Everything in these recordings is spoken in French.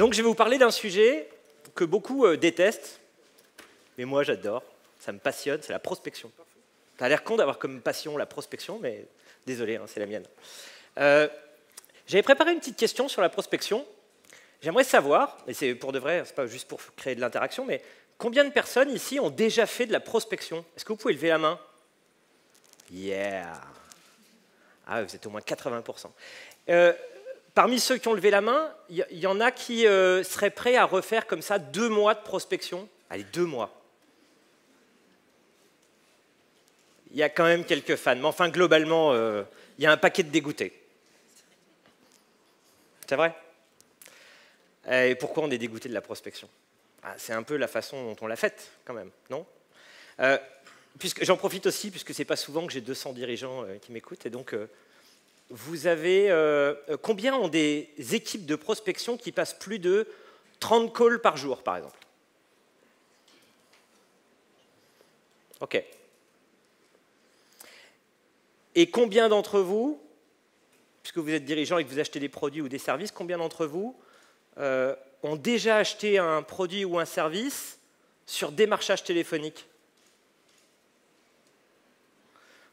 Donc, je vais vous parler d'un sujet que beaucoup détestent, mais moi, j'adore. Ça me passionne, c'est la prospection. Ça a l'air con d'avoir comme passion la prospection, mais désolé, hein, c'est la mienne. J'avais préparé une petite question sur la prospection. J'aimerais savoir, et c'est pour de vrai, c'est pas juste pour créer de l'interaction, mais combien de personnes ici ont déjà fait de la prospection? Est-ce que vous pouvez lever la main? Yeah! Ah, vous êtes au moins 80%. Parmi ceux qui ont levé la main, il y en a qui seraient prêts à refaire comme ça 2 mois de prospection. Allez, 2 mois. Il y a quand même quelques fans, mais enfin, globalement, il y a un paquet de dégoûtés. C'est vrai? Et pourquoi on est dégoûté de la prospection? C'est un peu la façon dont on l'a faite, quand même, non? J'en profite aussi, puisque ce n'est pas souvent que j'ai 200 dirigeants qui m'écoutent, et donc vous avez... combien ont des équipes de prospection qui passent plus de 30 calls par jour, par exemple? OK. Et combien d'entre vous, puisque vous êtes dirigeant et que vous achetez des produits ou des services, combien d'entre vous ont déjà acheté un produit ou un service sur démarchage téléphonique?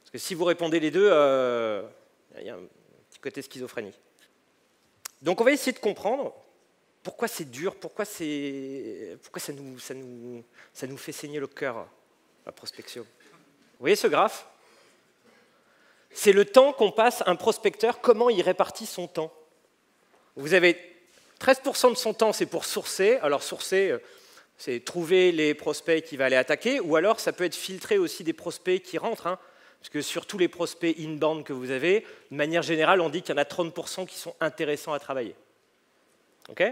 Parce que si vous répondez les deux, il y a un petit côté schizophrénie. Donc on va essayer de comprendre pourquoi c'est dur, pourquoi ça nous fait saigner le cœur, la prospection. Vous voyez ce graphe? C'est le temps qu'on passe un prospecteur, comment il répartit son temps. Vous avez 13% de son temps, c'est pour sourcer. Alors sourcer, c'est trouver les prospects qu'il va aller attaquer, ou alors ça peut être filtrer aussi des prospects qui rentrent, hein, parce que sur tous les prospects inbound que vous avez, de manière générale, on dit qu'il y en a 30% qui sont intéressants à travailler. OK?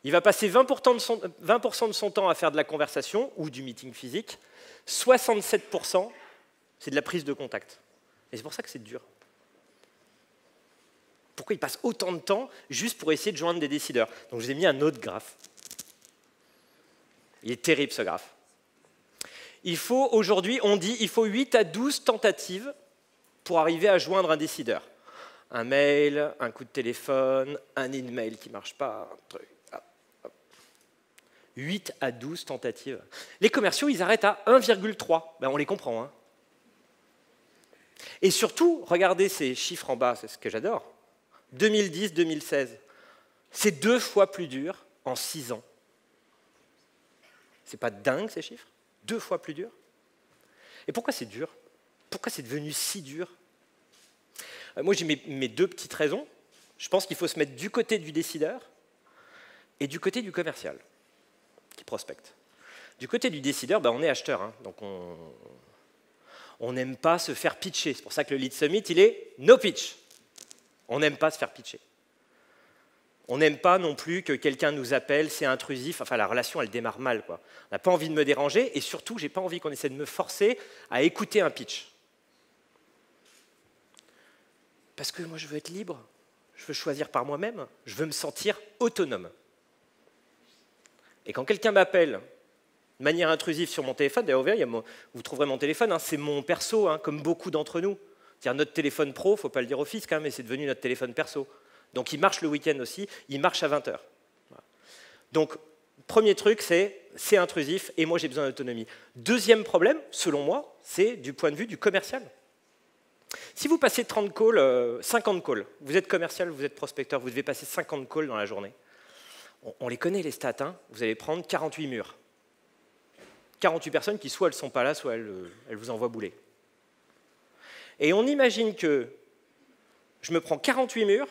Il va passer 20% de son temps à faire de la conversation ou du meeting physique. 67%, c'est de la prise de contact. Et c'est pour ça que c'est dur. Pourquoi il passe autant de temps juste pour essayer de joindre des décideurs? Donc je vous ai mis un autre graphe. Il est terrible ce graphe. Aujourd'hui, on dit il faut 8 à 12 tentatives pour arriver à joindre un décideur. Un mail, un coup de téléphone, un email qui ne marche pas, un truc. 8 à 12 tentatives. Les commerciaux, ils arrêtent à 1,3. Ben, on les comprend. Hein. Et surtout, regardez ces chiffres en bas, c'est ce que j'adore. 2010-2016, c'est 2 fois plus dur en 6 ans. C'est pas dingue ces chiffres? 2 fois plus dur. Et pourquoi c'est dur? Pourquoi c'est devenu si dur? Moi, j'ai mes 2 petites raisons. Je pense qu'il faut se mettre du côté du décideur et du côté du commercial qui prospecte. Du côté du décideur, ben, on est acheteur, hein, donc on n'aime pas se faire pitcher. C'est pour ça que le Lead Summit, il est no pitch. On n'aime pas se faire pitcher. On n'aime pas non plus que quelqu'un nous appelle, c'est intrusif. Enfin, la relation, elle démarre mal, quoi. On n'a pas envie de me déranger et surtout, je n'ai pas envie qu'on essaie de me forcer à écouter un pitch. Parce que moi, je veux être libre. Je veux choisir par moi-même. Je veux me sentir autonome. Et quand quelqu'un m'appelle de manière intrusive sur mon téléphone, d'ailleurs, vous trouverez mon téléphone, hein, c'est mon perso, hein, comme beaucoup d'entre nous. C'est-à-dire notre téléphone pro, il ne faut pas le dire au fisc, hein, mais c'est devenu notre téléphone perso. Donc il marche le week-end aussi, il marche à 20h. Voilà. Donc, premier truc, c'est intrusif et moi j'ai besoin d'autonomie. Deuxième problème, selon moi, c'est du point de vue du commercial. Si vous passez 30 calls, 50 calls, vous êtes commercial, vous êtes prospecteur, vous devez passer 50 calls dans la journée. On les connaît les stats, hein, vous allez prendre 48 murs. 48 personnes qui soit elles ne sont pas là, soit elles vous envoient bouler. Et on imagine que je me prends 48 murs,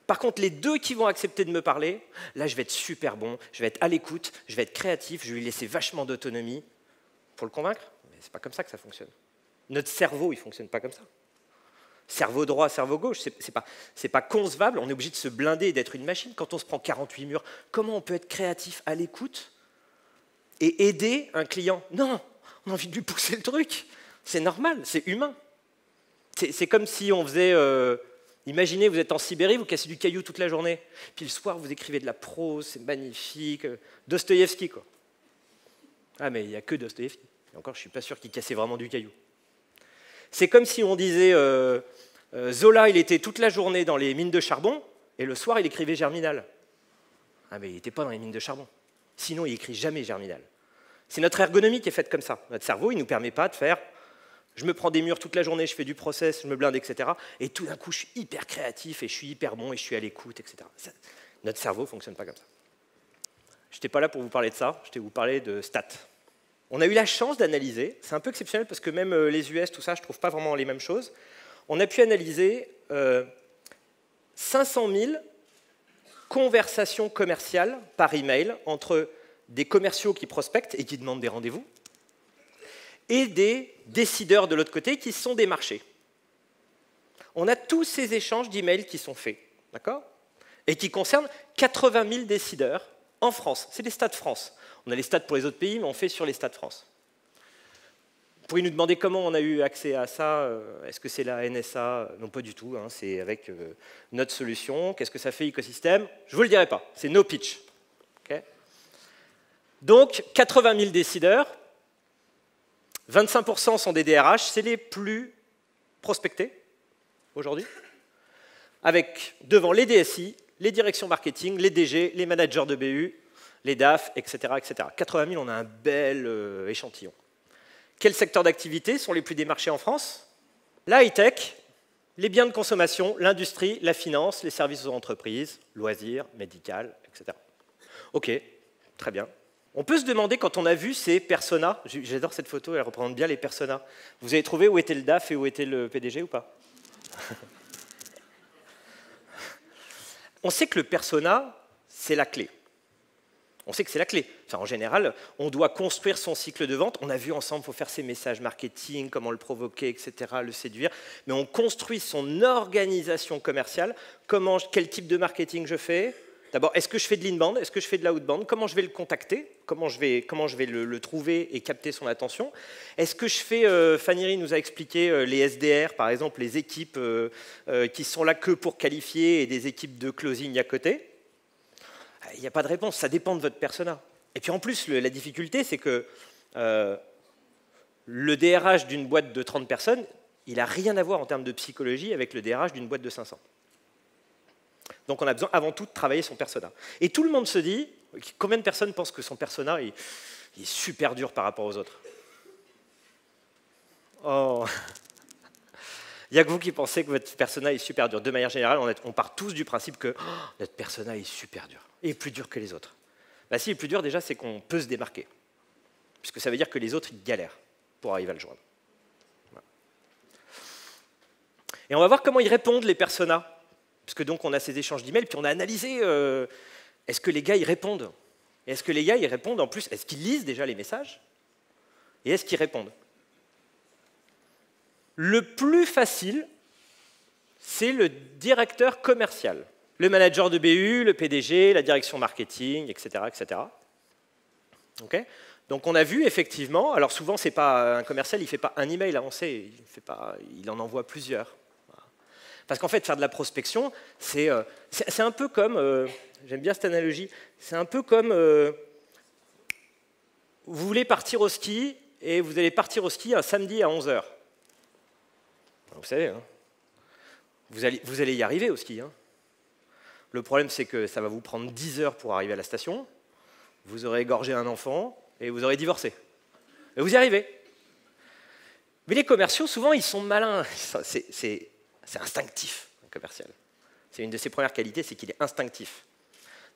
par contre les 2 qui vont accepter de me parler, là je vais être super bon, je vais être à l'écoute, je vais être créatif, je vais lui laisser vachement d'autonomie pour le convaincre. Mais ce n'est pas comme ça que ça fonctionne. Notre cerveau, il ne fonctionne pas comme ça. Cerveau droit, cerveau gauche, c'est pas concevable, on est obligé de se blinder et d'être une machine. Quand on se prend 48 murs, comment on peut être créatif à l'écoute et aider un client? Non, on a envie de lui pousser le truc. C'est normal, c'est humain. C'est comme si on faisait... imaginez, vous êtes en Sibérie, vous cassez du caillou toute la journée. Puis le soir, vous écrivez de la prose, c'est magnifique. Dostoïevski, quoi. Ah, mais il n'y a que Dostoïevski. Et encore, je ne suis pas sûr qu'il cassait vraiment du caillou. C'est comme si on disait Zola, il était toute la journée dans les mines de charbon, et le soir, il écrivait Germinal. Ah, mais il n'était pas dans les mines de charbon. Sinon, il écrit jamais Germinal. C'est notre ergonomie qui est faite comme ça. Notre cerveau, il ne nous permet pas de faire je me prends des murs toute la journée, je fais du process, je me blinde, etc. Et tout d'un coup, je suis hyper créatif et je suis hyper bon et je suis à l'écoute, etc. Notre cerveau ne fonctionne pas comme ça. Je n'étais pas là pour vous parler de ça, je vais vous parler de stats. On a eu la chance d'analyser, c'est un peu exceptionnel parce que même les US, tout ça, je ne trouve pas vraiment les mêmes choses. On a pu analyser 500 000 conversations commerciales par email entre des commerciaux qui prospectent et qui demandent des rendez-vous et des décideurs de l'autre côté qui sont des marchés. On a tous ces échanges d'emails qui sont faits, d'accord? Et qui concernent 80 000 décideurs en France. C'est les stats France. On a les stats pour les autres pays, mais on fait sur les stats France. Vous pourriez nous demander comment on a eu accès à ça. Est-ce que c'est la NSA? Non, pas du tout. Hein, c'est avec notre solution. Qu'est-ce que ça fait, écosystème? Je ne vous le dirai pas. C'est no pitch. Okay. Donc, 80 000 décideurs. 25% sont des DRH, c'est les plus prospectés aujourd'hui, avec devant les DSI, les directions marketing, les DG, les managers de BU, les DAF, etc. etc. 80 000, on a un bel échantillon. Quels secteurs d'activité sont les plus démarchés en France? La high-tech, les biens de consommation, l'industrie, la finance, les services aux entreprises, loisirs, médical, etc. OK, très bien. On peut se demander, quand on a vu ces personas, j'adore cette photo, elle représente bien les personas. Vous avez trouvé où était le DAF et où était le PDG ou pas? On sait que le persona, c'est la clé. On sait que c'est la clé. Enfin, en général, on doit construire son cycle de vente. On a vu ensemble, il faut faire ses messages marketing, comment le provoquer, etc., le séduire. Mais on construit son organisation commerciale. Quel type de marketing je fais? D'abord, est-ce que je fais de l'inbound? Est-ce que je fais de l'outbound? Comment je vais le contacter? Comment je vais le trouver et capter son attention? Est-ce que je fais, Fanny nous a expliqué les SDR, par exemple, les équipes qui sont là que pour qualifier et des équipes de closing à côté? Il n'y a pas de réponse, ça dépend de votre persona. Et puis en plus, la difficulté, c'est que le DRH d'une boîte de 30 personnes, il n'a rien à voir en termes de psychologie avec le DRH d'une boîte de 500. Donc on a besoin avant tout de travailler son persona. Et tout le monde se dit, combien de personnes pensent que son persona il est super dur par rapport aux autres? Oh. Il n'y a que vous qui pensez que votre persona est super dur. De manière générale, on part tous du principe que notre persona est super dur, et plus dur que les autres. Bah, si, le plus dur déjà, c'est qu'on peut se démarquer, puisque ça veut dire que les autres ils galèrent pour arriver à le joindre. Voilà. Et on va voir comment ils répondent, les personas. Parce que donc on a ces échanges d'emails, puis on a analysé, est-ce que les gars, ils répondent? Et est-ce que les gars, ils répondent en plus? Est-ce qu'ils lisent déjà les messages? Et est-ce qu'ils répondent? Le plus facile, c'est le directeur commercial. Le manager de BU, le PDG, la direction marketing, etc. etc. Okay. Donc on a vu effectivement, alors souvent, c'est pas un commercial, il ne fait pas un email, on sait, il en envoie plusieurs. Parce qu'en fait, faire de la prospection, c'est un peu comme, j'aime bien cette analogie, c'est un peu comme, vous voulez partir au ski, et vous allez partir au ski un samedi à 11h. Vous savez, hein, vous allez y arriver au ski. Hein. Le problème, c'est que ça va vous prendre 10 heures pour arriver à la station, vous aurez égorgé un enfant, et vous aurez divorcé. Et vous y arrivez. Mais les commerciaux, souvent, ils sont malins. C'est instinctif, un commercial. C'est une de ses premières qualités, c'est qu'il est instinctif.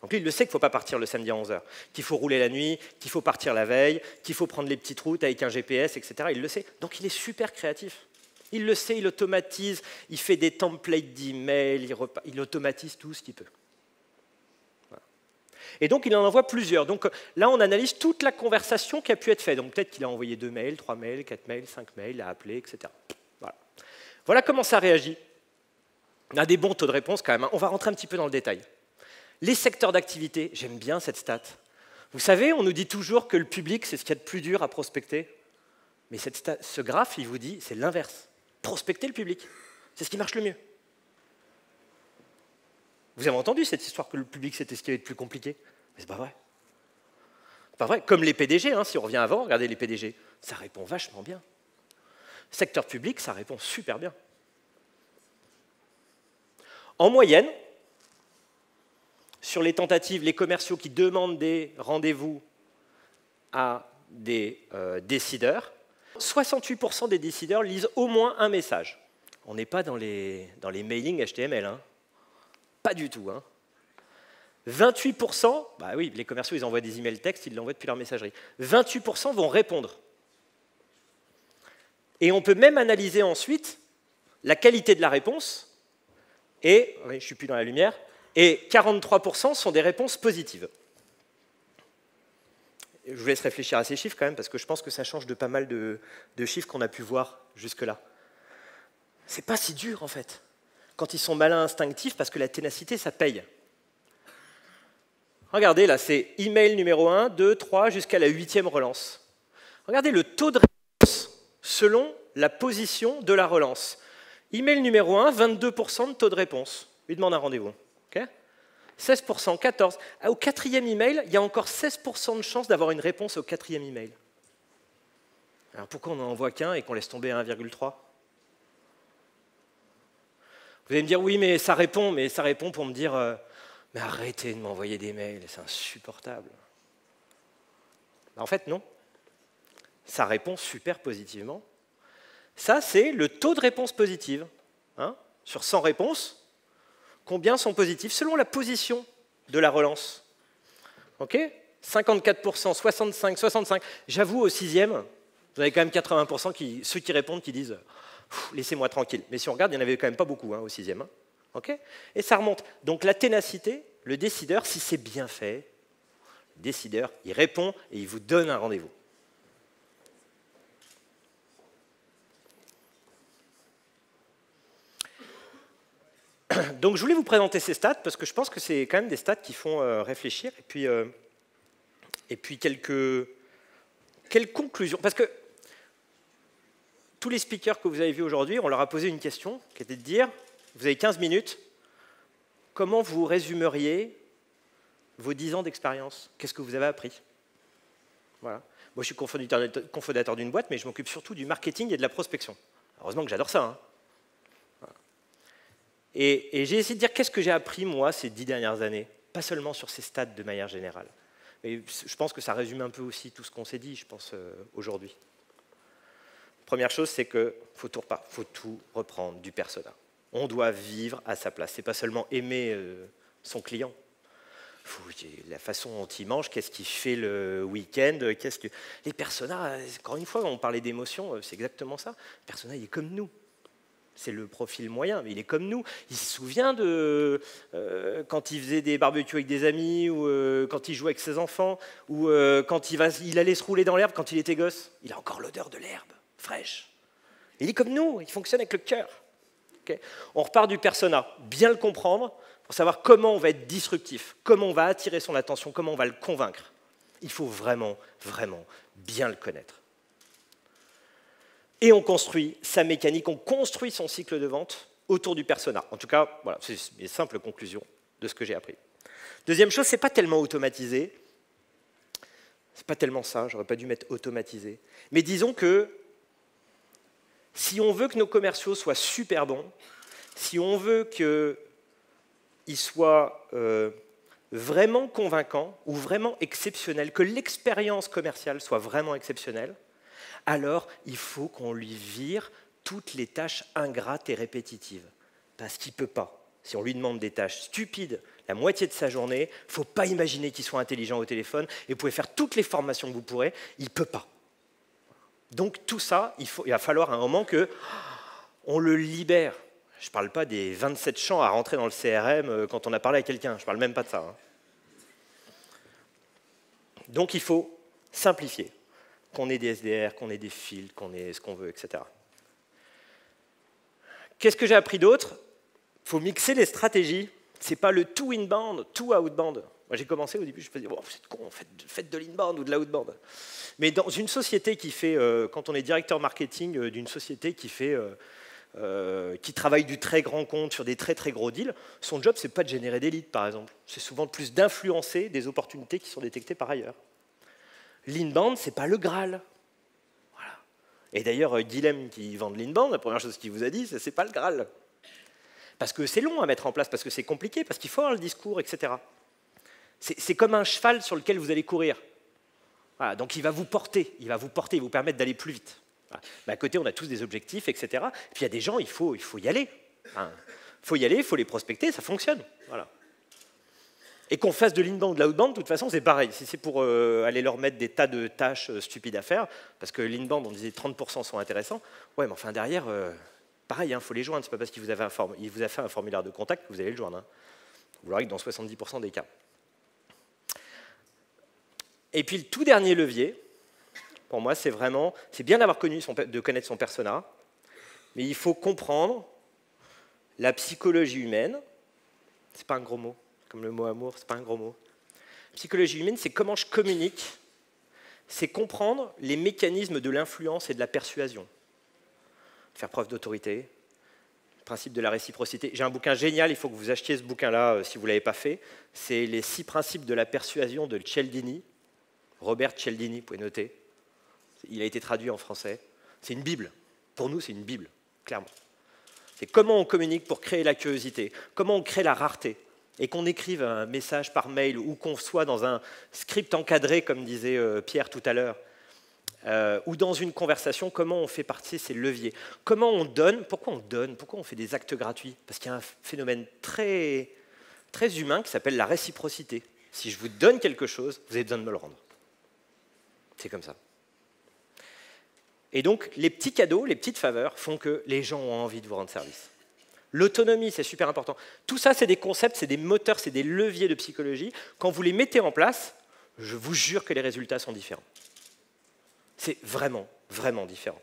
Donc lui, il le sait qu'il ne faut pas partir le samedi à 11h, qu'il faut rouler la nuit, qu'il faut partir la veille, qu'il faut prendre les petites routes avec un GPS, etc. Il le sait. Donc il est super créatif. Il le sait, il automatise, il fait des templates d'email, il automatise tout ce qu'il peut. Voilà. Et donc il en envoie plusieurs. Donc là, on analyse toute la conversation qui a pu être faite. Donc peut-être qu'il a envoyé 2 mails, 3 mails, 4 mails, 5 mails, il a appelé, etc. Voilà comment ça réagit. On a des bons taux de réponse quand même. On va rentrer un petit peu dans le détail. Les secteurs d'activité, j'aime bien cette stat. Vous savez, on nous dit toujours que le public, c'est ce qu'il y a de plus dur à prospecter. Mais ce graphe, il vous dit, c'est l'inverse. Prospecter le public, c'est ce qui marche le mieux. Vous avez entendu cette histoire que le public, c'était ce qui avait de plus compliqué? Mais c'est pas vrai. C'est pas vrai. Comme les PDG, hein, si on revient avant, regardez les PDG, ça répond vachement bien. Secteur public, ça répond super bien. En moyenne, sur les tentatives, les commerciaux qui demandent des rendez-vous à des décideurs, 68% des décideurs lisent au moins un message. On n'est pas dans les mailings HTML, hein. Pas du tout. Hein. 28%, bah oui, les commerciaux, ils envoient des emails textes, ils l'envoient depuis leur messagerie. 28% vont répondre. Et on peut même analyser ensuite la qualité de la réponse, et, oui, je ne suis plus dans la lumière, et 43% sont des réponses positives. Je vous laisse réfléchir à ces chiffres quand même, parce que je pense que ça change de pas mal de chiffres qu'on a pu voir jusque-là. C'est pas si dur en fait, quand ils sont malins instinctifs, parce que la ténacité, ça paye. Regardez, là, c'est email numéro 1, 2, 3, jusqu'à la 8e relance. Regardez le taux de réponse selon la position de la relance. Email numéro 1, 22% de taux de réponse. Il demande un rendez-vous. Okay, 16%, 14%. Au 4e email, il y a encore 16% de chance d'avoir une réponse au 4e email. Alors pourquoi on n'en envoie qu'un et qu'on laisse tomber à 1,3 ? Vous allez me dire, oui, mais ça répond pour me dire, mais arrêtez de m'envoyer des mails, c'est insupportable. En fait, non. Ça répond super positivement. Ça, c'est le taux de réponse positive. Hein, sur 100 réponses, combien sont positives selon la position de la relance. OK ? 54%, 65%, 65%. J'avoue, au 6e, vous avez quand même 80% ceux qui répondent qui disent « laissez-moi tranquille ». Mais si on regarde, il n'y en avait quand même pas beaucoup au 6e. Hein. OK ? Et ça remonte. Donc la ténacité, le décideur, si c'est bien fait, le décideur, il répond et il vous donne un rendez-vous. Donc je voulais vous présenter ces stats parce que je pense que c'est quand même des stats qui font réfléchir et puis quelques conclusions. Parce que tous les speakers que vous avez vus aujourd'hui, on leur a posé une question qui était de dire, vous avez 15 minutes, comment vous résumeriez vos 10 ans d'expérience? Qu'est-ce que vous avez appris? Voilà. Moi je suis cofondateur d'une boîte, mais je m'occupe surtout du marketing et de la prospection. Heureusement que j'adore ça. Hein. Et j'ai essayé de dire qu'est-ce que j'ai appris, moi, ces 10 dernières années. Pas seulement sur ces stats de manière générale. Mais je pense que ça résume un peu aussi tout ce qu'on s'est dit, je pense, aujourd'hui. Première chose, c'est qu'il faut tout reprendre du persona. On doit vivre à sa place. Ce n'est pas seulement aimer son client. La façon dont il mange, qu'est-ce qu'il fait le week-end, les personas, encore une fois, on parlait d'émotions, c'est exactement ça. Le persona, il est comme nous. C'est le profil moyen, mais il est comme nous. Il se souvient de quand il faisait des barbecues avec des amis, ou quand il jouait avec ses enfants, ou quand il allait se rouler dans l'herbe quand il était gosse. Il a encore l'odeur de l'herbe, fraîche. Il est comme nous, il fonctionne avec le cœur. Okay, on repart du persona, bien le comprendre, pour savoir comment on va être disruptif, comment on va attirer son attention, comment on va le convaincre. Il faut vraiment, vraiment bien le connaître. Et on construit sa mécanique, on construit son cycle de vente autour du persona. En tout cas, voilà, c'est une simple conclusion de ce que j'ai appris. Deuxième chose, ce n'est pas tellement automatisé. Ce n'est pas tellement ça, j'aurais pas dû mettre automatisé. Mais disons que si on veut que nos commerciaux soient super bons, si on veut qu'ils soient vraiment convaincants ou vraiment exceptionnels, que l'expérience commerciale soit vraiment exceptionnelle, alors il faut qu'on lui vire toutes les tâches ingrates et répétitives. Parce qu'il ne peut pas. Si on lui demande des tâches stupides la moitié de sa journée, il ne faut pas imaginer qu'il soit intelligent au téléphone, et vous pouvez faire toutes les formations que vous pourrez, il ne peut pas. Donc tout ça, il va falloir à un moment qu'on le libère. Je ne parle pas des 27 champs à rentrer dans le CRM quand on a parlé à quelqu'un, je ne parle même pas de ça. Hein. Donc il faut simplifier. Qu'on ait des SDR, qu'on ait des fields, qu'on ait ce qu'on veut, etc. Qu'est-ce que j'ai appris d'autre? Il faut mixer les stratégies. Ce n'est pas le tout inbound, tout outbound. Moi, j'ai commencé au début, je me suis dit, oh, c'est con, faites de l'inbound ou de l'outbound. Mais dans une société qui fait, quand on est directeur marketing d'une société qui travaille du très grand compte sur des très très gros deals, son job, ce n'est pas de générer des leads, par exemple. C'est souvent plus d'influencer des opportunités qui sont détectées par ailleurs. L'inbound, ce n'est pas le Graal. Voilà. Et d'ailleurs, Guilhem, qui vend de l'inbound, la première chose qu'il vous a dit, c'est que ce n'est pas le Graal. Parce que c'est long à mettre en place, parce que c'est compliqué, parce qu'il faut avoir le discours, etc. C'est comme un cheval sur lequel vous allez courir. Voilà, donc il va vous porter, il vous permettre d'aller plus vite. Voilà. Mais à côté, on a tous des objectifs, etc. Et puis il y a des gens, il faut y aller. Hein. Il faut y aller, il faut les prospecter, ça fonctionne. Voilà. Et qu'on fasse de l'inbound ou de l'outbound, de toute façon, c'est pareil. Si c'est pour aller leur mettre des tas de tâches stupides à faire, parce que l'inbound, on disait 30% sont intéressants, ouais, mais enfin derrière, pareil, il faut les joindre. C'est pas parce qu'il vous a fait un formulaire de contact que vous allez le joindre. Hein. Vous l'aurez que dans 70% des cas. Et puis le tout dernier levier, pour moi, c'est bien de connaître son persona, mais il faut comprendre la psychologie humaine. C'est pas un gros mot, comme le mot amour, c'est pas un gros mot. Psychologie humaine, c'est comment je communique, c'est comprendre les mécanismes de l'influence et de la persuasion. Faire preuve d'autorité, le principe de la réciprocité. J'ai un bouquin génial, il faut que vous achetiez ce bouquin-là si vous ne l'avez pas fait. C'est les 6 principes de la persuasion de Cialdini. Robert Cialdini, vous pouvez noter. Il a été traduit en français. C'est une Bible. Pour nous, c'est une Bible, clairement. C'est comment on communique pour créer la curiosité, comment on crée la rareté, et qu'on écrive un message par mail ou qu'on soit dans un script encadré, comme disait Pierre tout à l'heure, ou dans une conversation, comment on fait partie de ces leviers. Comment on donne, pourquoi on fait des actes gratuits? Parce qu'il y a un phénomène très, très humain qui s'appelle la réciprocité. Si je vous donne quelque chose, vous avez besoin de me le rendre. C'est comme ça. Et donc, les petits cadeaux, les petites faveurs font que les gens ont envie de vous rendre service. L'autonomie, c'est super important. Tout ça, c'est des concepts, c'est des moteurs, c'est des leviers de psychologie. Quand vous les mettez en place, je vous jure que les résultats sont différents. C'est vraiment, vraiment différent.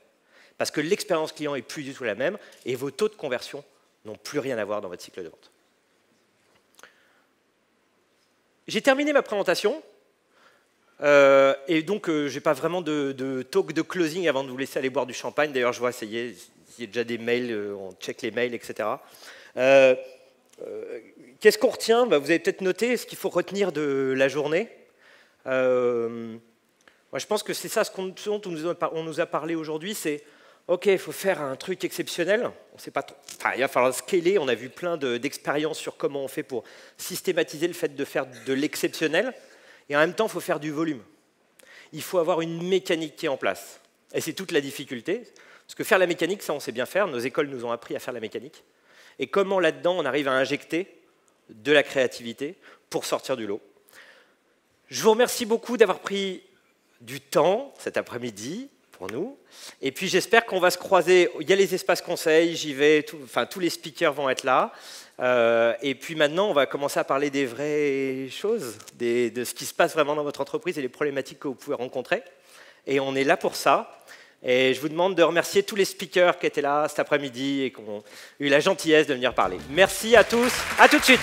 Parce que l'expérience client n'est plus du tout la même et vos taux de conversion n'ont plus rien à voir dans votre cycle de vente. J'ai terminé ma présentation. Et donc, je n'ai pas vraiment de talk de closing avant de vous laisser aller boire du champagne. D'ailleurs, je vois, ça y est, il y a déjà des mails, on check les mails, etc. Qu'est-ce qu'on retient? Vous avez peut-être noté ce qu'il faut retenir de la journée. Moi, je pense que c'est ça ce dont on nous a parlé aujourd'hui, c'est OK, il faut faire un truc exceptionnel. On sait pas trop. Enfin, il va falloir scaler. On a vu plein d'expériences sur comment on fait pour systématiser le fait de faire de l'exceptionnel. Et en même temps, il faut faire du volume. Il faut avoir une mécanique qui est en place. Et c'est toute la difficulté. Parce que faire la mécanique, ça, on sait bien faire. Nos écoles nous ont appris à faire la mécanique. Et comment là-dedans, on arrive à injecter de la créativité pour sortir du lot. Je vous remercie beaucoup d'avoir pris du temps cet après-midi pour nous. Et puis, j'espère qu'on va se croiser. Il y a les espaces conseils, j'y vais. Tous les speakers vont être là. Et puis maintenant, on va commencer à parler des vraies choses, de ce qui se passe vraiment dans votre entreprise et les problématiques que vous pouvez rencontrer. Et on est là pour ça. Et je vous demande de remercier tous les speakers qui étaient là cet après-midi et qui ont eu la gentillesse de venir parler. Merci à tous. À tout de suite.